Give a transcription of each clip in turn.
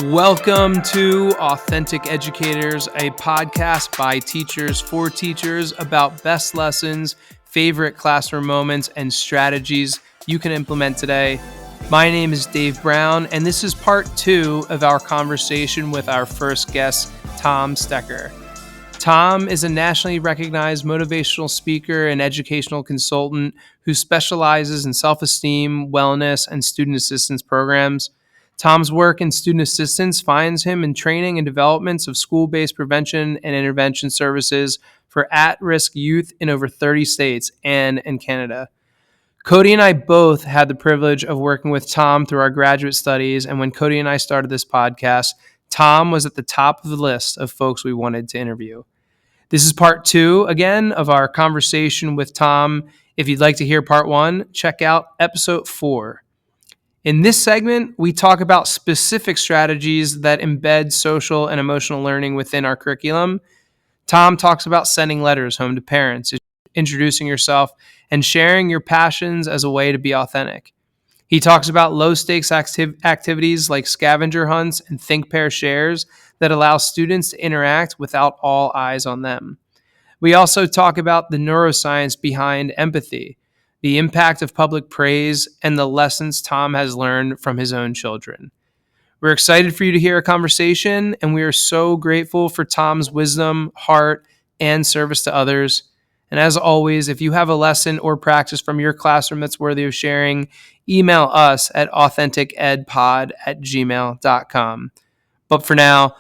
Welcome to Authentic Educators, a podcast by teachers for teachers about best lessons, favorite classroom moments, and strategies you can implement today. My name is Dave Brown, and this is part 2 of our conversation with our first guest, Thom Stecher. Thom is a nationally recognized motivational speaker and educational consultant who specializes in self-esteem, wellness, and student assistance programs. Thom's work in student assistance finds him in training and developments of school-based prevention and intervention services for at-risk youth in over 30 states and in Canada. Cody and I both had the privilege of working with Thom through our graduate studies, and when Cody and I started this podcast, Thom was at the top of the list of folks we wanted to interview. This is part 2, again, of our conversation with Thom. If you'd like to hear part 1, check out episode 4. In this segment, we talk about specific strategies that embed social and emotional learning within our curriculum. Thom talks about sending letters home to parents, introducing yourself, and sharing your passions as a way to be authentic. He talks about low-stakes activities like scavenger hunts and think, pair, shares that allow students to interact without all eyes on them. We also talk about the neuroscience behind empathy, the impact of public praise, and the lessons Thom has learned from his own children. We're excited for you to hear a conversation, and we are so grateful for Thom's wisdom, heart, and service to others. And as always, if you have a lesson or practice from your classroom that's worthy of sharing, email us at AuthenticEdPod@gmail.com. But for now,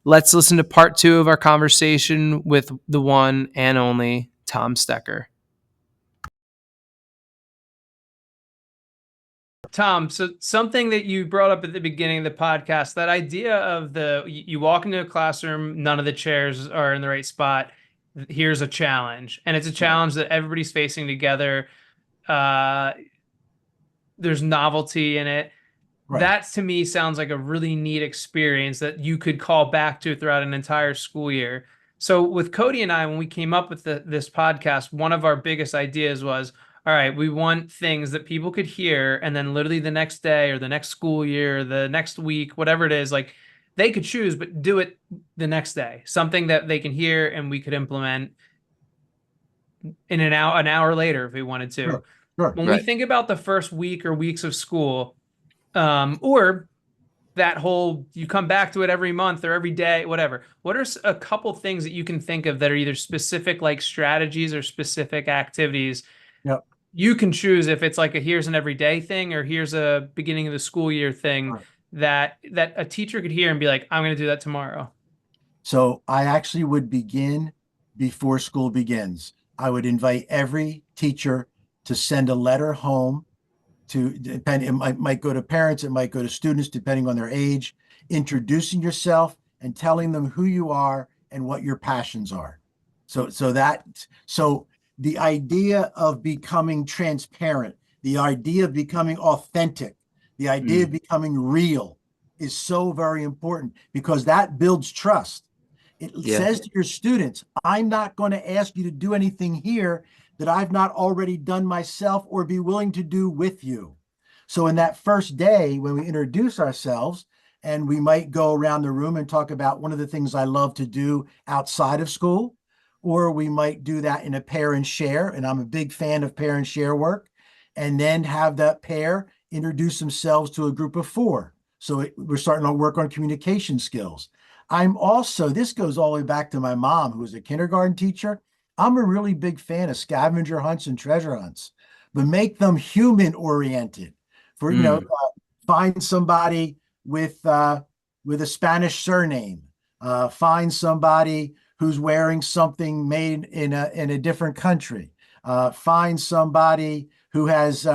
let's listen to part 2 of our conversation with the one and only Thom Stecher. Thom, so something that you brought up at the beginning of the podcast, that idea of you walk into a classroom, none of the chairs are in the right spot. Here's a challenge. And it's a challenge that everybody's facing together. There's novelty in it. Right. That to me sounds like a really neat experience that you could call back to throughout an entire school year. So with Cody and I, when we came up with this podcast, one of our biggest ideas was, all right, we want things that people could hear, and then literally the next day or the next school year, the next week, whatever it is, like they could choose, but do it the next day. Something that they can hear and we could implement in an hour later if we wanted to. Sure. When we think about the first week or weeks of school, or that whole, you come back to it every month or every day, whatever. What are a couple things that you can think of that are either specific like strategies or specific activities? Yep. You can choose if it's like here's an everyday thing or here's a beginning of the school year thing. Right. that a teacher could hear and be like, I'm going to do that tomorrow. So I actually would begin before school begins. I would invite every teacher to send a letter home it might go to parents, it might go to students, depending on their age, introducing yourself and telling them who you are and what your passions are. So the idea of becoming transparent, the idea of becoming authentic, the idea of becoming real is so very important because that builds trust. It says to your students, I'm not going to ask you to do anything here that I've not already done myself or be willing to do with you. So in that first day, when we introduce ourselves, and we might go around the room and talk about one of the things I love to do outside of school, or we might do that in a pair and share, and I'm a big fan of pair and share work, and then have that pair introduce themselves to a group of 4. So we're starting to work on communication skills. This goes all the way back to my mom, who was a kindergarten teacher. I'm a really big fan of scavenger hunts and treasure hunts, but make them human oriented. Find somebody with a Spanish surname, find somebody who's wearing something made in a different country, find somebody who has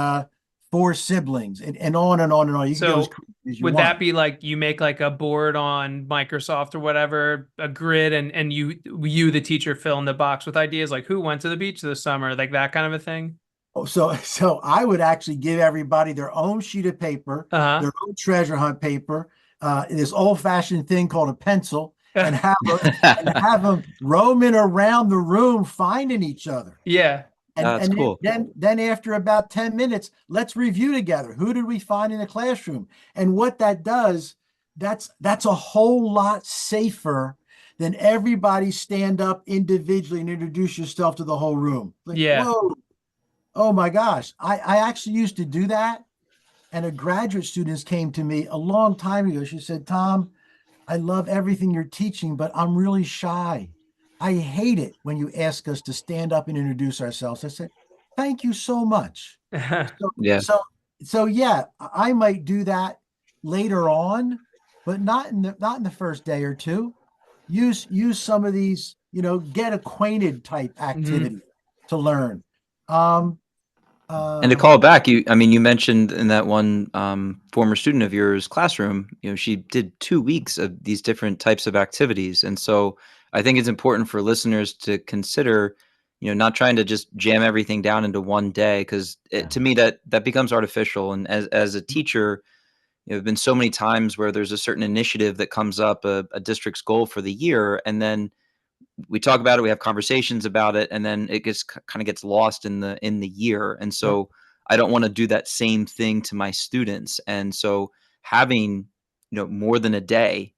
4 siblings, and on and on and on. You can go as quick as you would want. That be like you make like a board on Microsoft or whatever, a grid, and you the teacher fill in the box with ideas like who went to the beach this summer, like that kind of a thing? So I would actually give everybody their own sheet of paper, their own treasure hunt paper, this old-fashioned thing called a pencil, and have them roaming around the room finding each other. Yeah. That's cool. Then after about 10 minutes, let's review together. Who did we find in the classroom? And what that does, that's a whole lot safer than everybody stand up individually and introduce yourself to the whole room. Like, Yeah. whoa, oh my gosh. I actually used to do that. And a graduate student came to me a long time ago. She said, Thom, I love everything you're teaching, but I'm really shy. I hate it when you ask us to stand up and introduce ourselves. I said, thank you so much. So, Yeah. so, so yeah, I might do that later on, but not in the first day or two. Use some of these, get acquainted type Mhm. activity to learn. Um, And to uh, call back, you mentioned in that one former student of yours classroom, she did 2 weeks of these different types of activities. And so I think it's important for listeners to consider, not trying to just jam everything down into one day, because yeah. to me that becomes artificial. And as a teacher, there have been so many times where there's a certain initiative that comes up, a district's goal for the year, and then we talk about it, we have conversations about it, and then it kind of gets lost in the year. And Yep. so I don't want to do that same thing to my students. And so having, more than a day,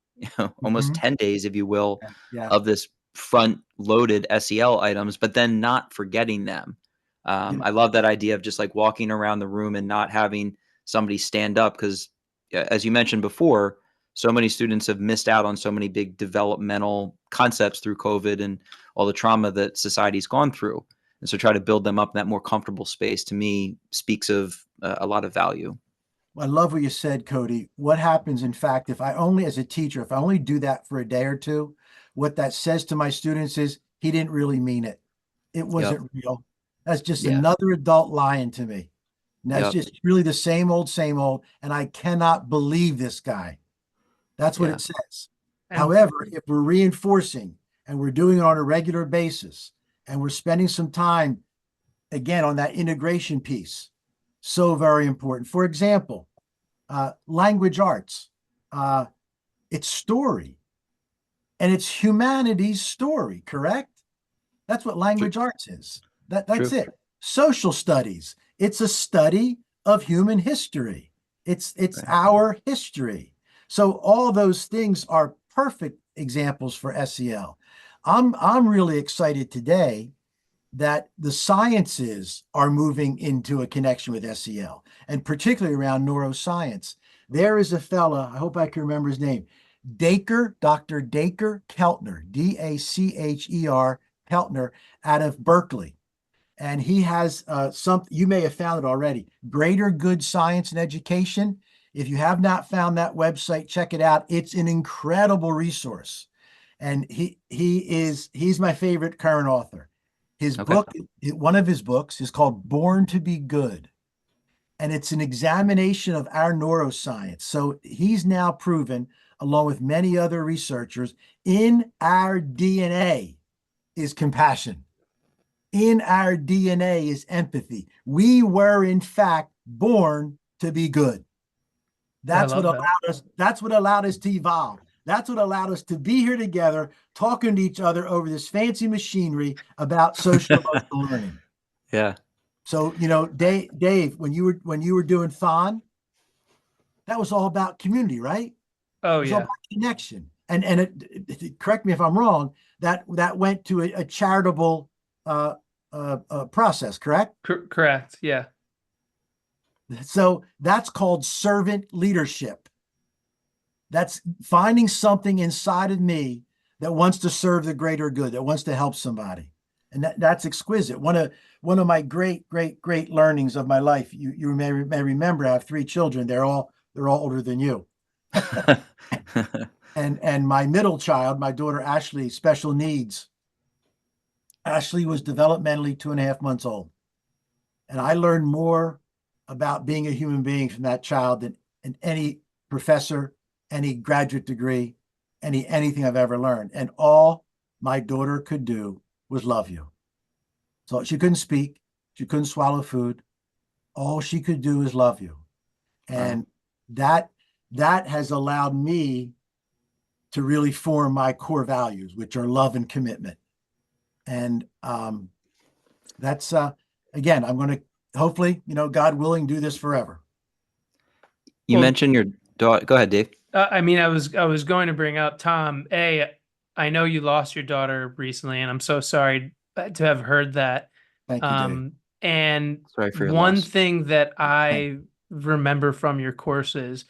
almost Mhm. 10 days, if you will, Yeah. Yeah. of this front loaded SEL items, but then not forgetting them. Yeah. I love that idea of just like walking around the room and not having somebody stand up, because as you mentioned before, so many students have missed out on so many big developmental concepts through COVID and all the trauma that society's gone through. And so try to build them up in that more comfortable space, to me, speaks of a lot of value. I love what you said, Cody. What happens, in fact, if I only, as a teacher, if I only do that for a day or two, what that says to my students is he didn't really mean it. It Yep. wasn't real. That's just Yeah. another adult lying to me. And that's Yep. just really the same old, same old. And I cannot believe this guy. That's what Yeah. it says. And However, if we're reinforcing and we're doing it on a regular basis and we're spending some time again on that integration piece, so very important. For example, language arts, uh, it's story and it's humanity's story, correct? That's what True. language arts is. That's True. it. Social studies, it's a study of human history. It's Right. our history. So all those things are perfect examples for SEL. I'm really excited today that the sciences are moving into a connection with SEL, and particularly around neuroscience. There is a fella, I hope I can remember his name, Dacre, Dr. Dacre Keltner, Dacher Keltner, out of Berkeley. And he has something, you may have found it already, Greater Good Science and Education. If you have not found that website, check it out. It's an incredible resource. And he's my favorite current author. His Okay. book, one of his books is called Born to Be Good. And it's an examination of our neuroscience. So he's now proven, along with many other researchers, in our DNA is compassion. In our DNA is empathy. We were, in fact, born to be good. I That's what love that. allowed us. That's what allowed us to evolve. That's what allowed us to be here together, talking to each other over this fancy machinery about social emotional learning. Yeah. So, Dave, when you were doing Thon, that was all about community, right? It Oh was all yeah. about connection. And correct me if I'm wrong. That went to a charitable uh, process, correct? Correct. Yeah. So that's called servant leadership. That's finding something inside of me that wants to serve the greater good, that wants to help somebody. And that's exquisite. One of my great learnings of my life. You may remember I have three children. They're all older than you. And my middle child, my daughter Ashley, special needs. Ashley was developmentally 2.5 months old. And I learned more about being a human being from that child than any professor, any graduate degree, anything I've ever learned. And all my daughter could do was love you. So she couldn't speak, she couldn't swallow food. All she could do is love you. Wow. And that that has allowed me to really form my core values, which are love and commitment. And that's again, I'm going to hopefully, God willing, do this forever. You Well, mentioned your daughter. Go ahead, Dave. I mean, I was going to bring up, Tom, I know you lost your daughter recently, and I'm so sorry to have heard that. Thank you, Dave. And Sorry for your one loss. thing that Thank I remember from your courses,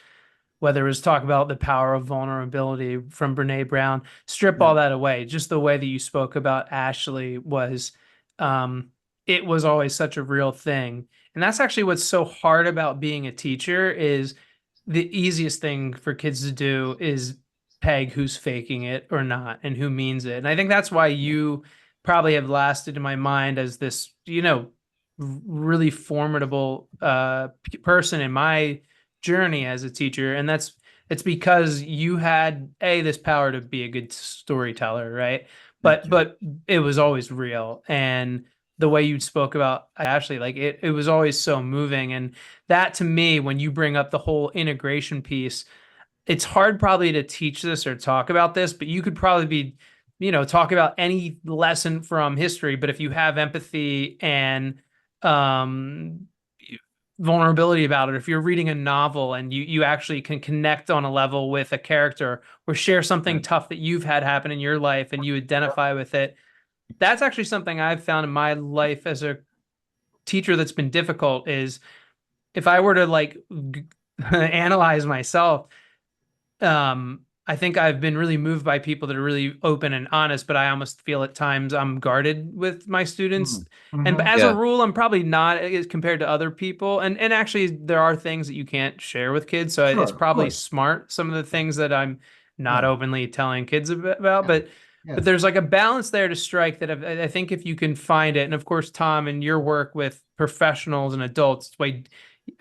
whether it was talk about the power of vulnerability from Brene Brown, strip Yeah. all that away. Just the way that you spoke about Ashley was, it was always such a real thing. And that's actually what's so hard about being a teacher is the easiest thing for kids to do is peg who's faking it or not and who means it. And I think that's why you probably have lasted in my mind as this, really formidable person in my journey as a teacher. And it's because you had this power to be a good storyteller, right? Thank But you. but it was always real. And the way you spoke about Ashley, like it was always so moving. And that to me, when you bring up the whole integration piece, it's hard probably to teach this or talk about this, but you could probably be, talk about any lesson from history. But if you have empathy and um, vulnerability about it, if you're reading a novel and you actually can connect on a level with a character or share something Right. tough that you've had happen in your life and you identify with it, that's actually something I've found in my life as a teacher that's been difficult is if I were to like analyze myself, I think I've been really moved by people that are really open and honest, but I almost feel at times I'm guarded with my students. And Mm-hmm. as a Yeah. rule, I'm probably not as compared to other people. And actually there are things that you can't share with kids. So it's Sure, of probably course. smart, some of the things that I'm not Yeah, openly telling kids about, yeah, but yeah. there's like a balance there to strike that I think if you can find it, and of course, Tom, in your work with professionals and adults,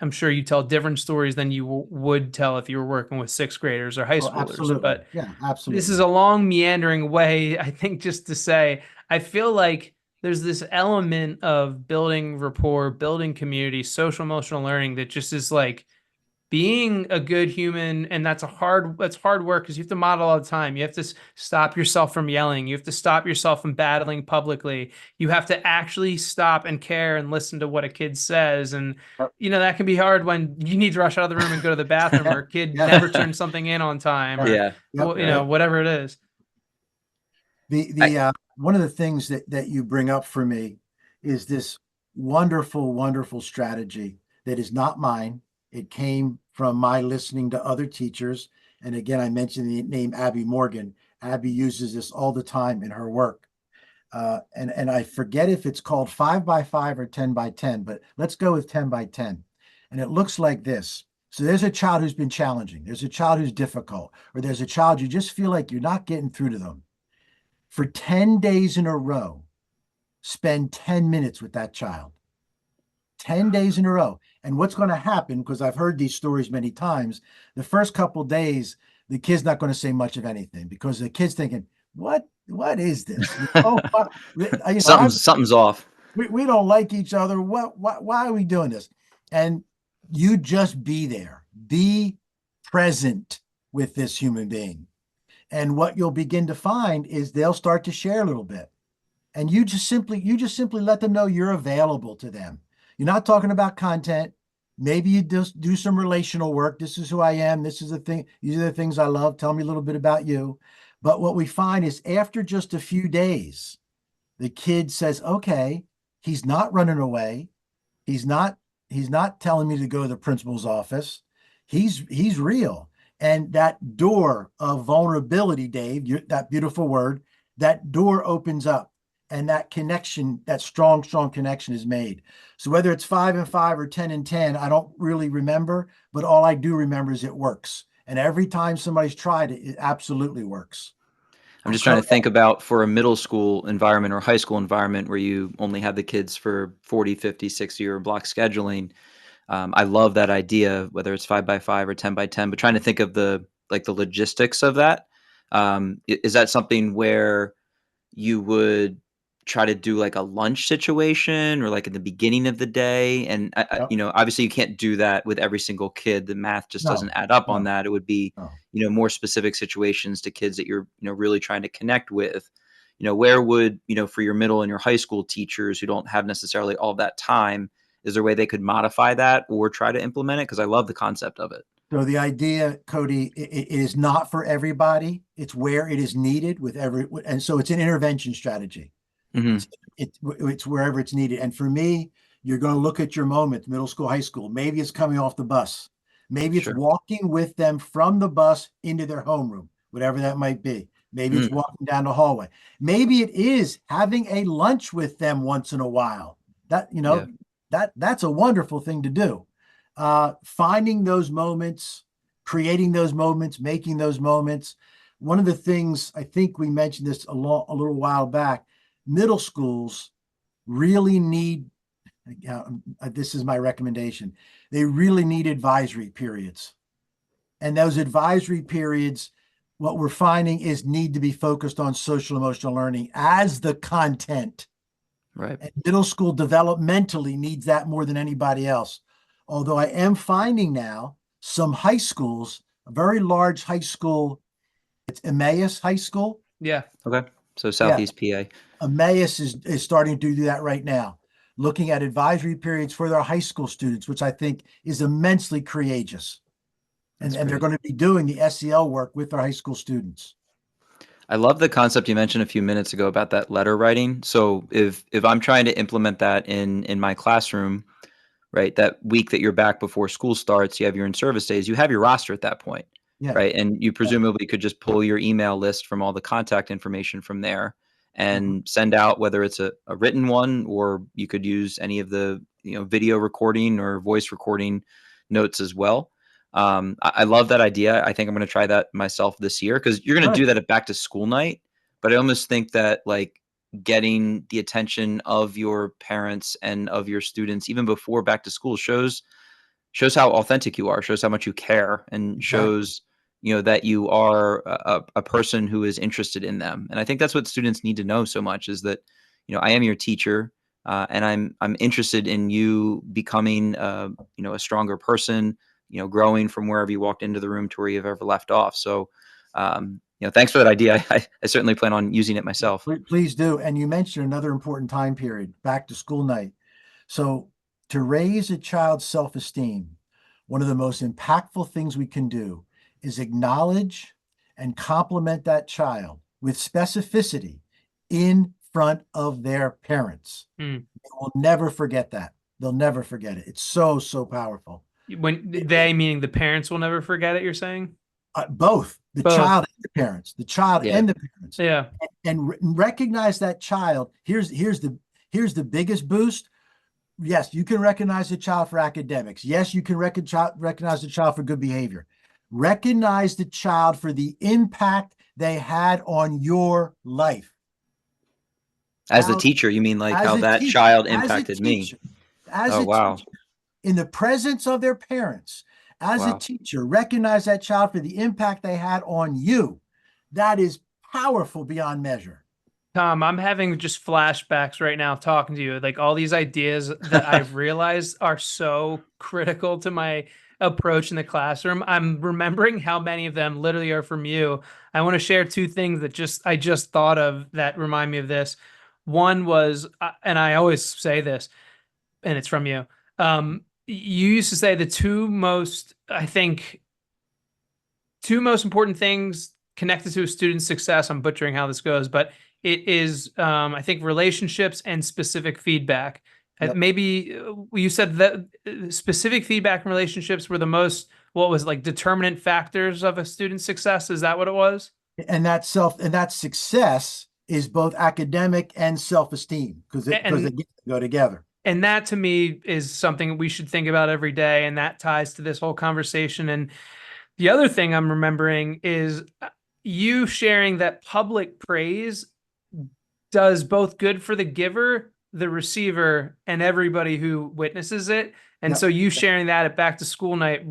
I'm sure you tell different stories than you would tell if you were working with sixth graders or high Oh, schoolers. absolutely. But Yeah, this is absolutely. a long, meandering way, I think, just to say, I feel like there's this element of building rapport, building community, social emotional learning that just is like being a good human. And that's hard work because you have to model all the time. You have to stop yourself from yelling. You have to stop yourself from battling publicly. You have to actually stop and care and listen to what a kid says. And Yep. that can be hard when you need to rush out of the room and go to the bathroom, Yeah, or a kid yeah, never turns something in on time, yeah. or Yeah. Yep, Right. yep. whatever it is. I, The one of the things that you bring up for me is this wonderful, wonderful strategy that is not mine. It came from my listening to other teachers. And again, I mentioned the name Abby Morgan. Abby uses this all the time in her work. And I forget if it's called 5 by 5 or 10 by 10, but let's go with 10 by 10. And it looks like this. So there's a child who's been challenging. There's a child who's difficult, or there's a child you just feel like you're not getting through to them. For 10 days in a row, spend 10 minutes with that child. 10 days in a row. And what's going to happen, because I've heard these stories many times, the first couple of days, the kid's not going to say much of anything because the kid's thinking, what is this? something's off. We don't like each other. Why are we doing this? And you just be there, be present with this human being. And what you'll begin to find is they'll start to share a little bit. And you just simply let them know you're available to them. You're not talking about content. Maybe you just do some relational work. This is who I am. This is the thing. These are the things I love. Tell me a little bit about you. But what we find is after just a few days, the kid says, okay, he's not running away. He's not he's not telling me to go to the principal's office. He's real. And that door of vulnerability, Dave, that beautiful word, that door opens up and that connection, that strong, strong connection is made. So whether it's 5 and 5 or 10 and 10, I don't really remember, but all I do remember is it works. And every time somebody's tried it, it absolutely works. I'm just trying So to think about for a middle school environment or high school environment where you only have the kids for 40, 50, 60 year block scheduling. I love that idea, whether it's 5 by 5 or 10 by 10, but trying to think of the logistics of that. Is that something where you would try to do like a lunch situation or like in the beginning of the day? And yep. obviously you can't do that with every single kid. The math just doesn't No, add up on no, that. It would be, no. more specific situations to kids that you're, really trying to connect with. Where would, for your middle and your high school teachers who don't have necessarily all that time, is there a way they could modify that or try to implement it? Because I love the concept of it. So the idea, Cody, it is not for everybody. It's where it is needed and so it's an intervention strategy. Hmm. It's it's wherever it's needed. And for me, you're going to look at your moment, middle school, high school. Maybe it's coming off the bus. Maybe it's Sure. walking with them from the bus into their homeroom, whatever that might be. Maybe it's Mm, walking down the hallway. Maybe it is having a lunch with them once in a while. That, yeah. that's a wonderful thing to do. Finding those moments, creating those moments, making those moments. One of the things, I think we mentioned this a little while back, middle schools really need, this is my recommendation, they really need advisory periods. And those advisory periods, what we're finding is need to be focused on social emotional learning as the content. Right. And middle school developmentally needs that more than anybody else. Although I am finding now some high schools, a very large high school, it's Emmaus High School. Yeah. Okay. So Yeah, Southeast PA. Emmaus is starting to do that right now, looking at advisory periods for their high school students, which I think is immensely courageous. That's And they're great. going to be doing the SEL work with their high school students. I love the concept you mentioned a few minutes ago about that letter writing. So if I'm trying to implement that in my classroom, right, that week that you're back before school starts, you have your in-service days, you have your roster at that point, Yeah. right? And you Yeah. presumably could just pull your email list from all the contact information from there Mhm. and send out whether it's a written one or you could use any of the video recording or voice recording notes as well. I love that idea. I think I'm going to try that myself this year because you're going to Good. do that at back to school night. But I almost think that like getting the attention of your parents and of your students even before back to school shows how authentic you are, shows how much you care, and Exactly. shows that you are a person who is interested in them. And I think that's what students need to know so much is that I am your teacher, and I'm interested in you becoming a stronger person, growing from wherever you walked into the room to where you've ever left off. So thanks for that idea. I certainly plan on using it myself. Please do. And you mentioned another important time period, back to school night. So, to raise a child's self esteem, one of the most impactful things we can do is acknowledge and compliment that child with specificity in front of their parents. Mm. They will never forget that. They'll never forget it. It's so, so powerful. When they, meaning the parents, will never forget it, you're saying? Both the Both. child and the parents, the child Yeah. and the parents, Yeah. and recognize that child. Here's the biggest boost. Yes, you can recognize the child for academics. Yes, you can recognize the child for good behavior. Recognize the child for the impact they had on your life. As the How, teacher, you mean like as how a that teacher, child as a impacted me? teacher, as Oh, a wow. teacher, in the presence of their parents, as a Wow. teacher, recognize that child for the impact they had on you. That is powerful beyond measure. Tom, I'm having just flashbacks right now talking to you. Like all these ideas that I've realized are so critical to my approach in the classroom. I'm remembering how many of them literally are from you. I want to share two things that I just thought of that remind me of this. One was, and I always say this, and it's from you. You used to say the two most important things connected to a student's success. I'm butchering how this goes, but it is, I think, relationships and specific feedback. Yep. Maybe you said that specific feedback and relationships were the most, what was like determinant factors of a student's success. Is that what it was? And that success is both academic and self-esteem because they And go together. and that to me is something we should think about every day, and that ties to this whole conversation. And the other thing I'm remembering is you sharing that public praise does both good for the giver, the receiver, and everybody who witnesses it. And so Yep. you sharing that at back to school night,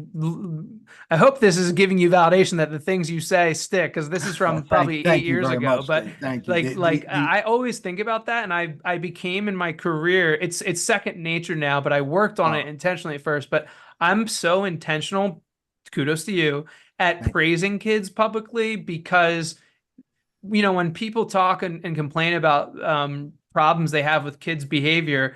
I hope this is giving you validation that the things you say stick, because this is from probably eight Thank you years very ago. much, But Dave. Thank you. like I always think about that, and I became in my career, it's second nature now, but I worked on it intentionally at first. But I'm so intentional, kudos to you, at praising kids publicly because when people talk and complain about problems they have with kids' behavior,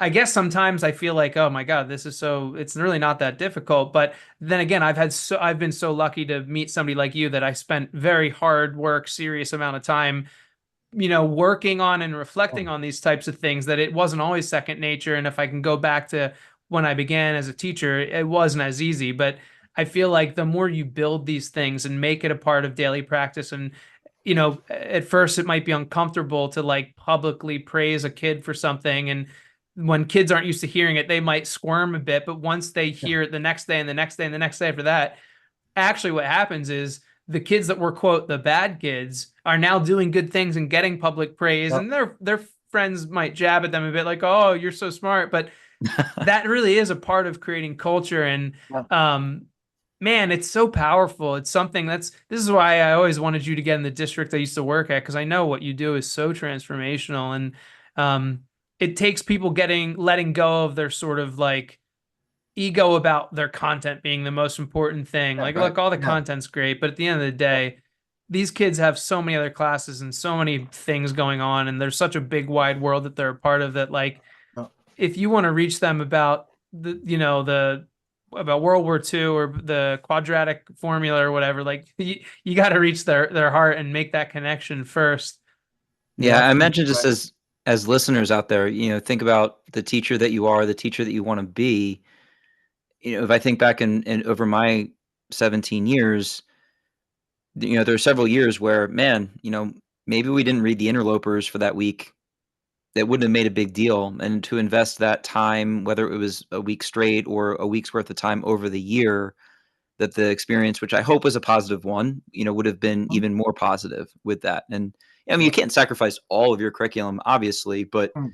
I guess sometimes I feel like, oh my God, it's really not that difficult. But then again, I've been so lucky to meet somebody like you that I spent very hard work, serious amount of time, working on and reflecting Oh, on these types of things, that it wasn't always second nature. And if I can go back to when I began as a teacher, it wasn't as easy. But I feel like the more you build these things and make it a part of daily practice, and at first it might be uncomfortable to like publicly praise a kid for something. And when kids aren't used to hearing it, they might squirm a bit. But once they yeah. hear it the next day and the next day and the next day after that, actually what happens is the kids that were, quote, the bad kids are now doing good things and getting public praise, Yep. and their friends might jab at them a bit like, oh, you're so smart. But that really is a part of creating culture. And Yeah. man, it's so powerful. It's something this is why I always wanted you to get in the district I used to work at, because I know what you do is so transformational. And it takes people letting go of their sort of like ego about their content being the most important thing. Yeah. Like, Right. look, all the Yeah. content's great, but at the end of the day, these kids have so many other classes and so many things going on, and there's such a big wide world that they're a part of, that like Yeah. if you want to reach them about the about World War II or the quadratic formula or whatever, like you got to reach their heart and make that connection first. You're Yeah, I absolutely mentioned just right. as listeners out there, think about the teacher that you are, the teacher that you want to be. If I think back in over my 17 years, there are several years where, man, maybe we didn't read the interlopers for that week. That wouldn't have made a big deal. And to invest that time, whether it was a week straight or a week's worth of time over the year, that the experience, which I hope was a positive one, would have been Mhm. even more positive with that. And I mean, you Yep. can't sacrifice all of your curriculum, obviously, but Mm.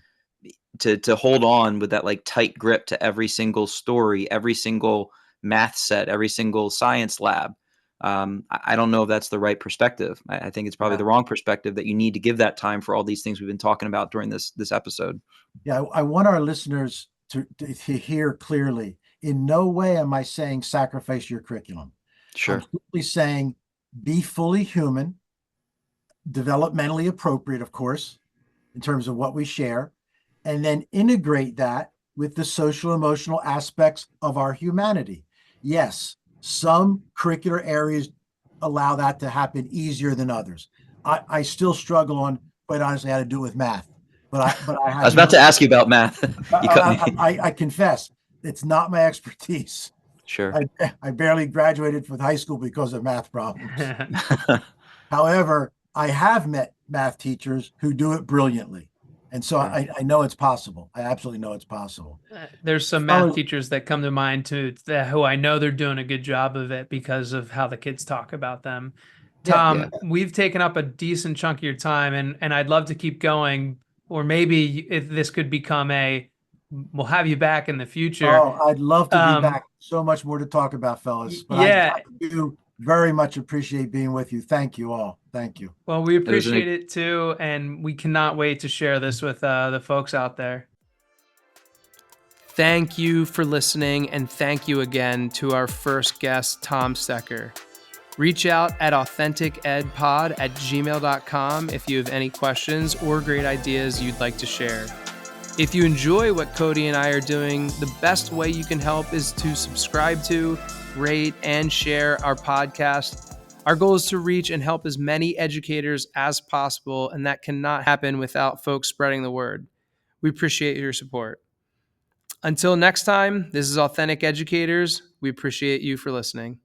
to hold on with that like tight grip to every single story, every single math set, every single science lab. I don't know if that's the right perspective. I think it's probably Yeah. the wrong perspective, that you need to give that time for all these things we've been talking about during this episode. Yeah. I want our listeners to hear clearly. In no way am I saying sacrifice your curriculum. I'm Sure. simply saying be fully human, developmentally appropriate, of course, in terms of what we share, and then integrate that with the social emotional aspects of our humanity. Yes, some curricular areas allow that to happen easier than others. I still struggle on, quite honestly, how to do it with math, but I I have was about no. to ask you about math. You cut me. I confess it's not my expertise. Sure. I barely graduated from high school because of math problems. However, I have met math teachers who do it brilliantly. And so Sure. I know it's possible. I absolutely know it's possible. There's some math Fellas, teachers that come to mind too, who I know they're doing a good job of it because of how the kids talk about them. yeah. Yeah. Tom, we've taken up a decent chunk of your time, and I'd love to keep going, or maybe if this could become we'll have you back in the future. Oh, I'd love to be Um, back. So much more to talk about, fellas. But yeah, I do very much appreciate being with you. Thank you all. Thank you. well, we It was appreciate an it too, and we cannot wait to share this with the folks out there. Thank you for listening, and thank you again to our first guest, Thom Stecher. Reach out at AuthenticEdPod@gmail.com if you have any questions or great ideas you'd like to share. If you enjoy what Cody and I are doing, the best way you can help is to subscribe to, rate, and share our podcast. Our goal is to reach and help as many educators as possible, and that cannot happen without folks spreading the word. We appreciate your support. Until next time, this is Authentic Educators. We appreciate you for listening.